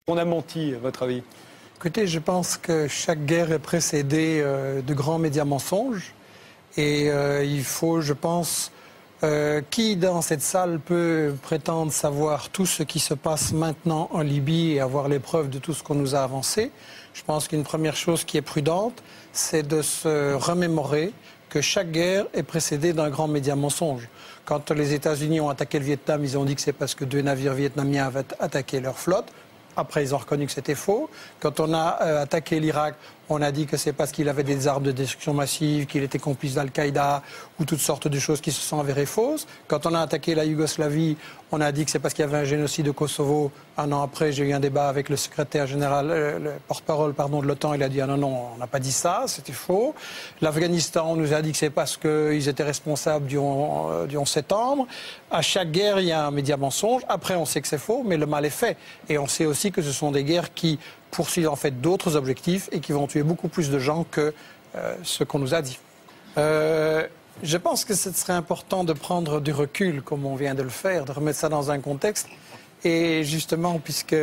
On a menti, à votre avis? Écoutez, je pense que chaque guerre est précédée de grands médias mensonges. Et il faut, je pense, qui dans cette salle peut prétendre savoir tout ce qui se passe maintenant en Libye et avoir les preuves de tout ce qu'on nous a avancé? Je pense qu'une première chose qui est prudente, c'est de se remémorer que chaque guerre est précédée d'un grand média mensonge. Quand les États-Unis ont attaqué le Vietnam, ils ont dit que c'est parce que 2 navires vietnamiens avaient attaqué leur flotte. Après, ils ont reconnu que c'était faux. Quand on a attaqué l'Irak, on a dit que c'est parce qu'il avait des armes de destruction massive, qu'il était complice d'Al-Qaïda ou toutes sortes de choses qui se sont avérées fausses. Quand on a attaqué la Yougoslavie, on a dit que c'est parce qu'il y avait un génocide au Kosovo. Un an après, j'ai eu un débat avec le secrétaire général, le porte-parole de l'OTAN. Il a dit « Ah non, non, on n'a pas dit ça, c'était faux ». L'Afghanistan, on nous a dit que c'est parce qu'ils étaient responsables du 11 septembre. À chaque guerre, il y a un média mensonge. Après, on sait que c'est faux, mais le mal est fait. Et on sait aussi que ce sont des guerres qui poursuivent en fait d'autres objectifs et qui vont tuer beaucoup plus de gens que ce qu'on nous a dit. Je pense que ce serait important de prendre du recul, comme on vient de le faire, de remettre ça dans un contexte. Et justement, puisque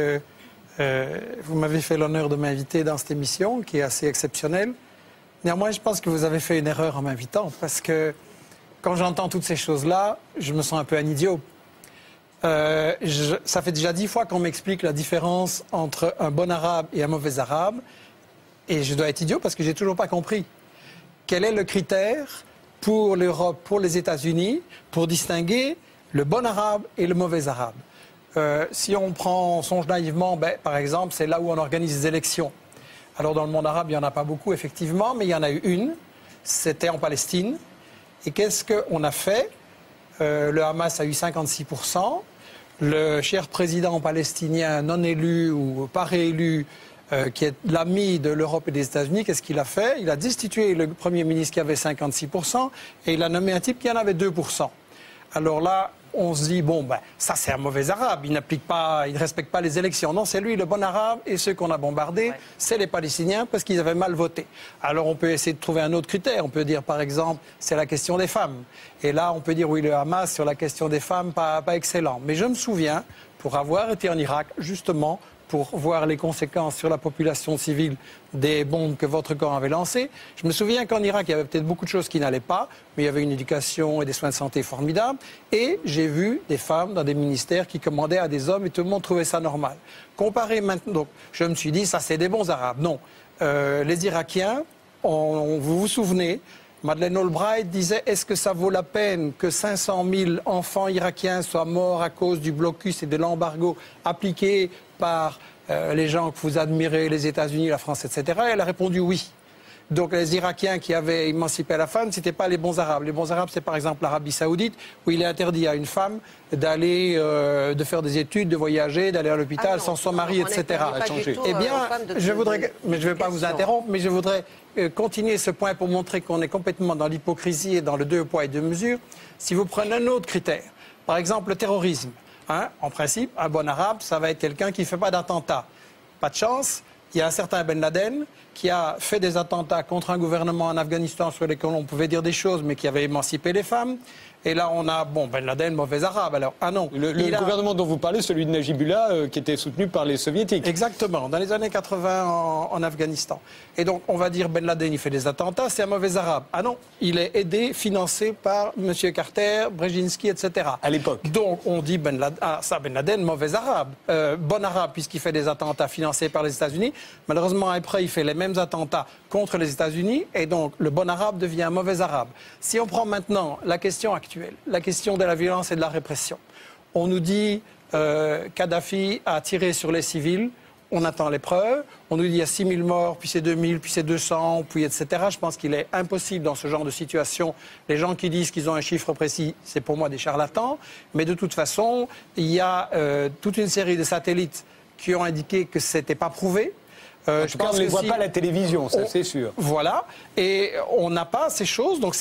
vous m'avez fait l'honneur de m'inviter dans cette émission, qui est assez exceptionnelle, néanmoins, je pense que vous avez fait une erreur en m'invitant, parce que quand j'entends toutes ces choses-là, je me sens un peu un idiot. Ça fait déjà 10 fois qu'on m'explique la différence entre un bon arabe et un mauvais arabe. Et je dois être idiot parce que j'ai toujours pas compris. Quel est le critère pour l'Europe, pour les États-Unis, pour distinguer le bon arabe et le mauvais arabe? Si on songe naïvement, par exemple, c'est là où on organise des élections. Alors dans le monde arabe, il n'y en a pas beaucoup, effectivement, mais il y en a eu une. C'était en Palestine. Et qu'est-ce qu'on a fait? Le Hamas a eu 56%. Le cher président palestinien non élu ou pas réélu, qui est l'ami de l'Europe et des États-Unis, qu'est-ce qu'il a fait? Il a destitué le Premier ministre qui avait 56% et il a nommé un type qui en avait 2%. Alors là, on se dit, bon, ça c'est un mauvais arabe, il ne respecte pas les élections. Non, c'est lui le bon arabe et ceux qu'on a bombardés, c'est les Palestiniens parce qu'ils avaient mal voté. Alors on peut essayer de trouver un autre critère. On peut dire, par exemple, c'est la question des femmes. Et là, on peut dire, oui, le Hamas, sur la question des femmes, pas excellent. Mais je me souviens, pour avoir été en Irak, justement, pour voir les conséquences sur la population civile des bombes que votre camp avait lancées. Je me souviens qu'en Irak, il y avait peut-être beaucoup de choses qui n'allaient pas, mais il y avait une éducation et des soins de santé formidables. Et j'ai vu des femmes dans des ministères qui commandaient à des hommes et tout le monde trouvait ça normal. Comparé maintenant, donc, je me suis dit, ça c'est des bons Arabes. Non. Les Irakiens, vous vous souvenez, Madeleine Albright disait « Est-ce que ça vaut la peine que 500 000 enfants irakiens soient morts à cause du blocus et de l'embargo appliqué par les gens que vous admirez, les États-Unis, la France, etc. » Elle a répondu « Oui ». Donc les Irakiens qui avaient émancipé la femme, ce n'étaient pas les bons Arabes. Les bons Arabes, c'est par exemple l'Arabie Saoudite, où il est interdit à une femme d'aller, de faire des études, de voyager, d'aller à l'hôpital sans son mari, etc. Eh bien, je voudrais, mais je ne vais pas vous interrompre, mais je voudrais continuer ce point pour montrer qu'on est complètement dans l'hypocrisie et dans le 2 poids et 2 mesures. Si vous prenez un autre critère, par exemple le terrorisme, en principe, un bon Arabe, ça va être quelqu'un qui ne fait pas d'attentat. Pas de chance. Il y a un certain Ben Laden qui a fait des attentats contre un gouvernement en Afghanistan sur lesquels on pouvait dire des choses, mais qui avait émancipé les femmes. Et là, on a, Ben Laden, mauvais arabe. Alors, ah non. Le gouvernement dont vous parlez, celui de Najibullah, qui était soutenu par les soviétiques. Exactement, dans les années 80 en Afghanistan. Et donc, on va dire Ben Laden, il fait des attentats, c'est un mauvais arabe. Ah non, il est aidé, financé par M. Carter, Brzezinski, etc. À l'époque. Donc, on dit Ben Laden, mauvais arabe. Bon arabe, puisqu'il fait des attentats financés par les États-Unis. Malheureusement, après, il fait les mêmes attentats contre les États-Unis. Et donc, le bon arabe devient un mauvais arabe. Si on prend maintenant la question actuelle, la question de la violence et de la répression. On nous dit Kadhafi a tiré sur les civils, on attend les preuves, on nous dit il y a 6 000 morts, puis c'est 2 000, puis c'est 200, puis etc. Je pense qu'il est impossible dans ce genre de situation. Les gens qui disent qu'ils ont un chiffre précis, c'est pour moi des charlatans. Mais de toute façon, il y a toute une série de satellites qui ont indiqué que ce n'était pas prouvé. Je pense on ne les voit pas à la télévision, ça c'est sûr. Voilà, et on n'a pas ces choses, donc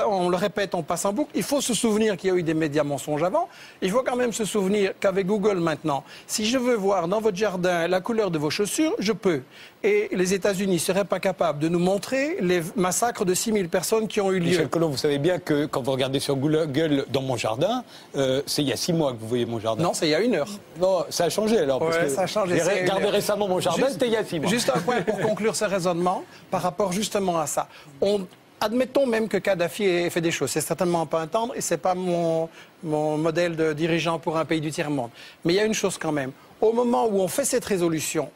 on le répète, on passe en boucle. Il faut se souvenir qu'il y a eu des médias mensonges avant. Il faut quand même se souvenir qu'avec Google maintenant, si je veux voir dans votre jardin la couleur de vos chaussures, je peux. Et les États-Unis ne seraient pas capables de nous montrer les massacres de 6000 personnes qui ont eu lieu. Michel Collomb, vous savez bien que quand vous regardez sur Google dans mon jardin, c'est il y a 6 mois que vous voyez mon jardin. Non, c'est il y a 1 heure. Non, ça a changé alors. Ouais, ça a changé. J'ai regardé récemment mon jardin, c'était il y a 6 mois. Juste un point pour conclure ce raisonnement par rapport justement à ça. Admettons même que Kadhafi ait fait des choses. C'est certainement pas un tendre et c'est pas mon modèle de dirigeant pour un pays du tiers-monde. Mais il y a une chose quand même. Au moment où on fait cette résolution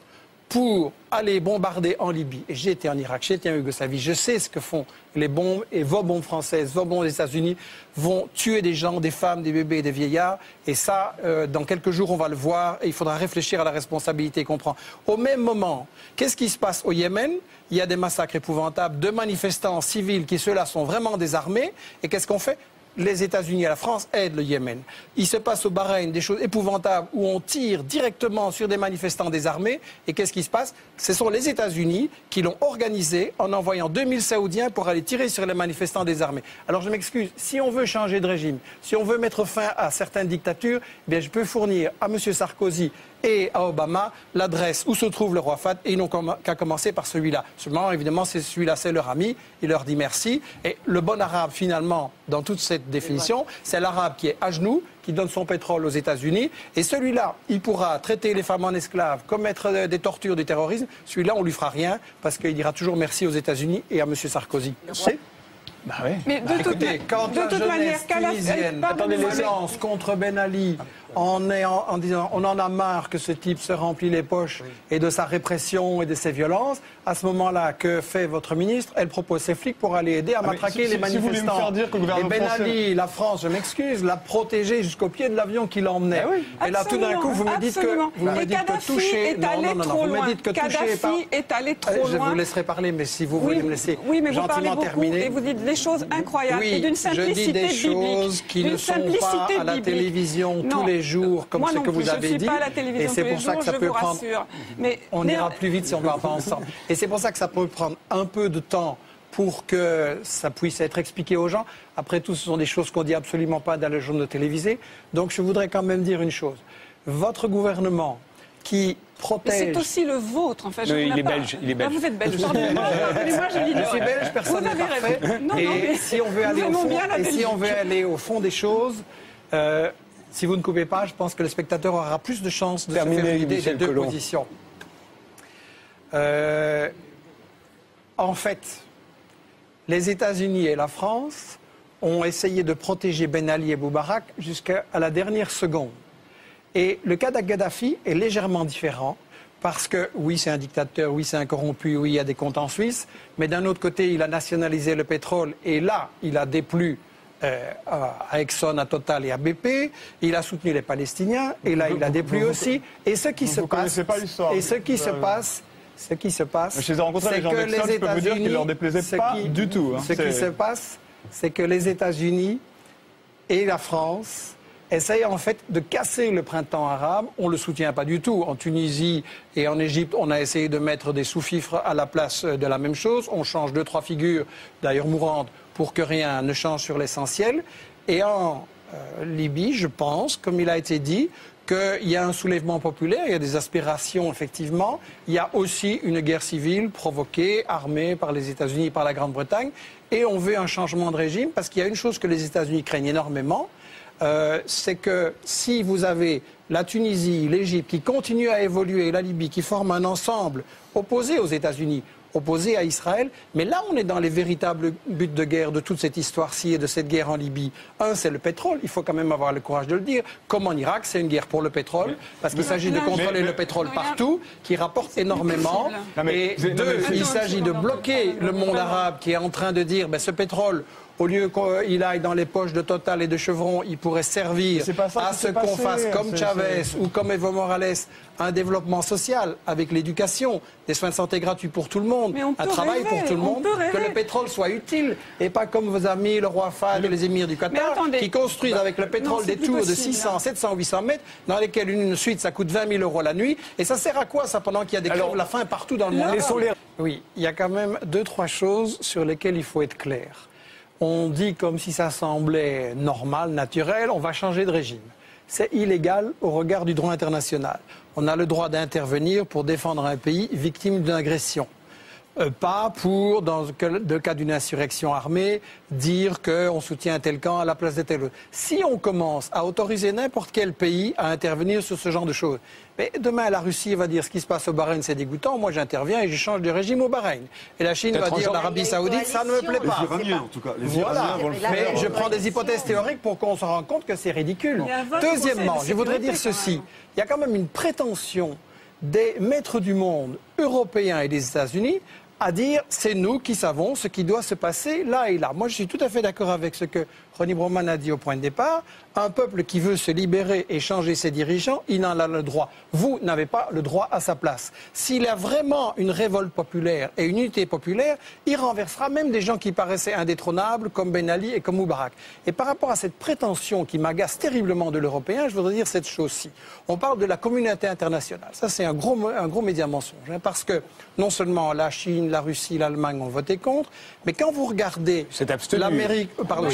pour aller bombarder en Libye, et j'ai été en Irak, j'ai été en Yougoslavie, je sais ce que font les bombes, et vos bombes françaises, vos bombes des États-Unis vont tuer des gens, des femmes, des bébés, des vieillards, et ça, dans quelques jours, on va le voir, et il faudra réfléchir à la responsabilité qu'on prend. Au même moment, qu'est-ce qui se passe au Yémen? Il y a des massacres épouvantables de manifestants civils qui, ceux-là, sont vraiment désarmés, et qu'est-ce qu'on fait? Les États-Unis et la France aident le Yémen. Il se passe au Bahreïn des choses épouvantables où on tire directement sur des manifestants désarmés. Et qu'est-ce qui se passe? Ce sont les États-Unis qui l'ont organisé en envoyant 2000 Saoudiens pour aller tirer sur les manifestants désarmés. Alors je m'excuse, si on veut changer de régime, si on veut mettre fin à certaines dictatures, eh bien je peux fournir à M. Sarkozy et à Obama l'adresse où se trouve le roi Fahd, et ils n'ont qu'à commencer par celui-là. Seulement, évidemment, celui-là, c'est leur ami, il leur dit merci. Et le bon arabe, finalement, dans toute cette définition, c'est l'arabe qui est à genoux, qui donne son pétrole aux États-Unis. Et celui-là, il pourra traiter les femmes en esclaves, commettre des tortures, du terrorisme. Celui-là, on ne lui fera rien, parce qu'il dira toujours merci aux États-Unis et à M. Sarkozy. C'est bah oui. Mais de toute manière, tunisienne lance contre Ben Ali en disant on en a marre que ce type se remplit les poches et de sa répression et de ses violences, à ce moment-là, que fait votre ministre? Elle propose ses flics pour aller aider à matraquer les manifestants. Si vous voulez me faire dire que le gouvernement et Ben français... Ali, la France, je m'excuse, l'a protégé jusqu'au pied de l'avion qui l'emmenait. Et là, tout d'un coup, vous me dites que toucher... Kadhafi est allé trop loin. Je vous laisserai parler, mais si vous voulez me laisser gentiment terminer... Et vous dites des choses incroyables et d'une simplicité biblique. Je dis des choses qui ne sont pas à la télévision tous les jours, comme ce que vous avez dit. Et c'est pour ça que ça peut prendre... On ira plus vite si on ne va pas ensemble. Et c'est pour ça que ça peut prendre un peu de temps pour que ça puisse être expliqué aux gens. Après tout, ce sont des choses qu'on ne dit absolument pas dans les journaux télévisés. Donc je voudrais quand même dire une chose. Votre gouvernement qui protège... C'est aussi le vôtre, en fait. Il est belge. Il est belge. Ah, vous êtes belge. Pardonnez-moi, je suis belge, personne n'est parfait. Et si on veut aller au fond des choses... si vous ne coupez pas, je pense que le spectateur aura plus de chances de se faire une idée des deux positions. En fait, les États-Unis et la France ont essayé de protéger Ben Ali et Moubarak jusqu'à la dernière seconde. Et le cas d'Gaddafi est légèrement différent parce que, oui, c'est un dictateur, oui, c'est un corrompu, oui, il y a des comptes en Suisse, mais d'un autre côté, il a nationalisé le pétrole et là, il a déplu à Exxon, à Total et à BP. Il a soutenu les Palestiniens et là, il a déplu aussi. Et ce qui se passe... Ce qui se passe, je les ai rencontrés, les gens d'Exxon, je peux vous dire qu'ils ne leur déplaisaient pas du tout. Ce qui se passe, c'est que les États-Unis et la France essayent en fait de casser le printemps arabe. On ne le soutient pas du tout. En Tunisie et en Égypte, on a essayé de mettre des sous-fifres à la place de la même chose. On change 2-3 figures, d'ailleurs mourantes, pour que rien ne change sur l'essentiel. Et en Libye, je pense, comme il a été dit, qu'il y a un soulèvement populaire, il y a des aspirations, effectivement. Il y a aussi une guerre civile provoquée, armée par les États-Unis et par la Grande-Bretagne. Et on veut un changement de régime, parce qu'il y a une chose que les États-Unis craignent énormément, c'est que si vous avez la Tunisie, l'Égypte qui continuent à évoluer, et la Libye qui forment un ensemble opposé aux États-Unis, opposé à Israël, mais là on est dans les véritables buts de guerre de toute cette histoire-ci et de cette guerre en Libye. Un, c'est le pétrole, il faut quand même avoir le courage de le dire. Comme en Irak, c'est une guerre pour le pétrole, parce qu'il s'agit de contrôler le pétrole partout, qui rapporte énormément. Et deux, il s'agit de bloquer le monde arabe qui est en train de dire, ce pétrole, au lieu qu'il aille dans les poches de Total et de Chevron, il pourrait servir à ce qu'on fasse comme Chavez ou comme Evo Morales un développement social avec l'éducation, des soins de santé gratuits pour tout le monde, un travail pour tout le monde, que le pétrole soit utile et pas comme vos amis, le roi Fahd et les émirs du Qatar, qui construisent avec le pétrole des tours de 600, 700, 800 mètres dans lesquelles une suite ça coûte 20 000 € la nuit. Et ça sert à quoi ça pendant qu'il y a des crèves la faim partout dans le monde? Oui, il y a quand même 2-3 choses sur lesquelles il faut être clair. On dit comme si ça semblait normal, naturel, on va changer de régime. C'est illégal au regard du droit international. On a le droit d'intervenir pour défendre un pays victime d'une agression. Pas pour, dans le cas d'une insurrection armée, dire qu'on soutient un tel camp à la place de tel autre. Si on commence à autoriser n'importe quel pays à intervenir sur ce genre de choses, mais demain la Russie va dire ce qui se passe au Bahreïn c'est dégoûtant, moi j'interviens et je change de régime au Bahreïn. Et la Chine va dire l'Arabie Saoudite ça ne me plaît pas. Les Iraniens en tout cas. Les voilà. Iraniens vont le faire. Mais je prends des hypothèses théoriques pour qu'on se rende compte que c'est ridicule. Deuxièmement, je voudrais dire ceci. Il y a quand même une prétention des maîtres du monde européens et des États-Unis à dire c'est nous qui savons ce qui doit se passer là et là. Moi, je suis tout à fait d'accord avec ce que Ronnie Broman a dit au point de départ. Un peuple qui veut se libérer et changer ses dirigeants, il en a le droit. Vous n'avez pas le droit à sa place. S'il y a vraiment une révolte populaire et une unité populaire, il renversera même des gens qui paraissaient indétrônables comme Ben Ali et comme Moubarak. Et par rapport à cette prétention qui m'agace terriblement de l'Européen, je voudrais dire cette chose-ci. On parle de la communauté internationale. Ça, c'est un gros média mensonge. Parce que non seulement la Chine, la Russie, l'Allemagne ont voté contre, mais quand vous regardez l'Amérique... Pardon,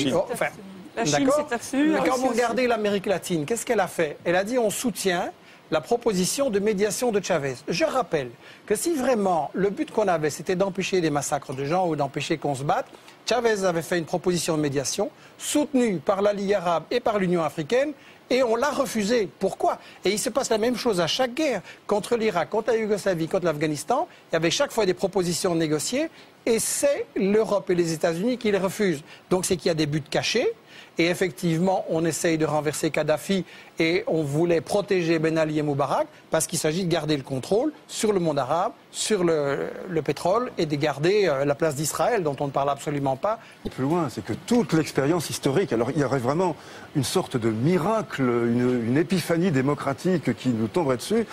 la Chine s'est abstenue. Mais quand vous regardez l'Amérique latine, qu'est-ce qu'elle a fait? Elle a dit on soutient la proposition de médiation de Chavez. Je rappelle que si vraiment le but qu'on avait c'était d'empêcher des massacres de gens ou d'empêcher qu'on se batte, Chavez avait fait une proposition de médiation soutenue par la Ligue arabe et par l'Union africaine. Et on l'a refusé. Pourquoi? Et il se passe la même chose à chaque guerre. Contre l'Irak, contre la Yougoslavie, contre l'Afghanistan, il y avait chaque fois des propositions négociées et c'est l'Europe et les États-Unis qui les refusent. Donc c'est qu'il y a des buts cachés. Et effectivement, on essaye de renverser Kadhafi et on voulait protéger Ben Ali et Moubarak parce qu'il s'agit de garder le contrôle sur le monde arabe, sur le pétrole et de garder la place d'Israël dont on ne parle absolument pas. Plus loin, c'est que toute l'expérience historique, alors il y aurait vraiment une sorte de miracle, une épiphanie démocratique qui nous tomberait dessus.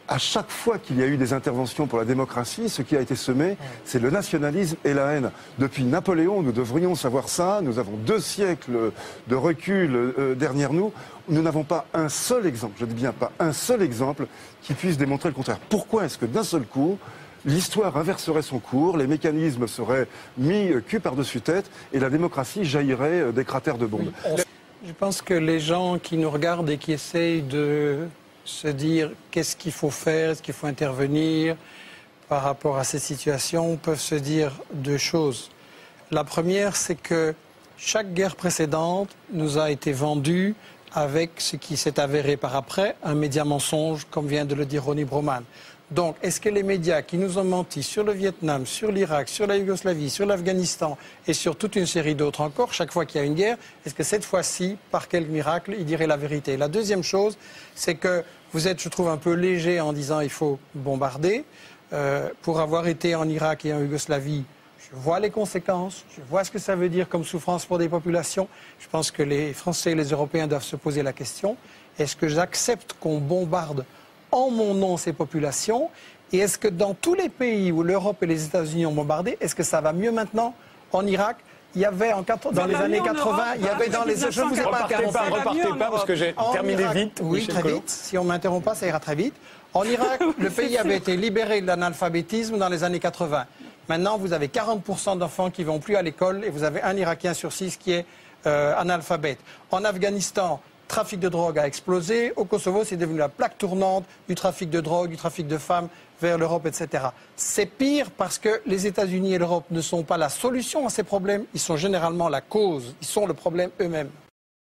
À chaque fois qu'il y a eu des interventions pour la démocratie, ce qui a été semé, c'est le nationalisme et la haine. Depuis Napoléon, nous devrions savoir ça. Nous avons 2 siècles de recul derrière nous. Nous n'avons pas un seul exemple, je dis bien pas un seul exemple, qui puisse démontrer le contraire. Pourquoi est-ce que d'un seul coup, l'histoire inverserait son cours, les mécanismes seraient mis cul par-dessus tête et la démocratie jaillirait des cratères de bombes? Je pense que les gens qui nous regardent et qui essayent de se dire qu'est-ce qu'il faut faire, est-ce qu'il faut intervenir par rapport à ces situations, peuvent se dire 2 choses. La première, c'est que chaque guerre précédente nous a été vendue avec ce qui s'est avéré par après, un média mensonge, comme vient de le dire Ronnie Broman. Donc, est-ce que les médias qui nous ont menti sur le Vietnam, sur l'Irak, sur la Yougoslavie, sur l'Afghanistan et sur toute une série d'autres encore, chaque fois qu'il y a une guerre, est-ce que cette fois-ci, par quel miracle, ils diraient la vérité? La deuxième chose, c'est que vous êtes, je trouve, un peu léger en disant il faut bombarder. Pour avoir été en Irak et en Yougoslavie, je vois les conséquences, je vois ce que ça veut dire comme souffrance pour des populations. Je pense que les Français et les Européens doivent se poser la question, est-ce que j'accepte qu'on bombarde en mon nom ces populations? Et est-ce que dans tous les pays où l'Europe et les États-Unis ont bombardé, est-ce que ça va mieux maintenant? En Irak, il y avait dans les années 80, il y avait dans les... Je vous ai pas interrompu. Repartez pas parce que j'ai terminé vite. Oui, très vite. Si on ne m'interrompt pas, ça ira très vite. En Irak, le pays avait été libéré de l'analphabétisme dans les années 80. Maintenant, vous avez 40% d'enfants qui ne vont plus à l'école et vous avez un Irakien sur 6 qui est analphabète. En Afghanistan, le trafic de drogue a explosé. Au Kosovo, c'est devenu la plaque tournante du trafic de drogue, du trafic de femmes vers l'Europe, etc. C'est pire parce que les États-Unis et l'Europe ne sont pas la solution à ces problèmes. Ils sont généralement la cause. Ils sont le problème eux-mêmes.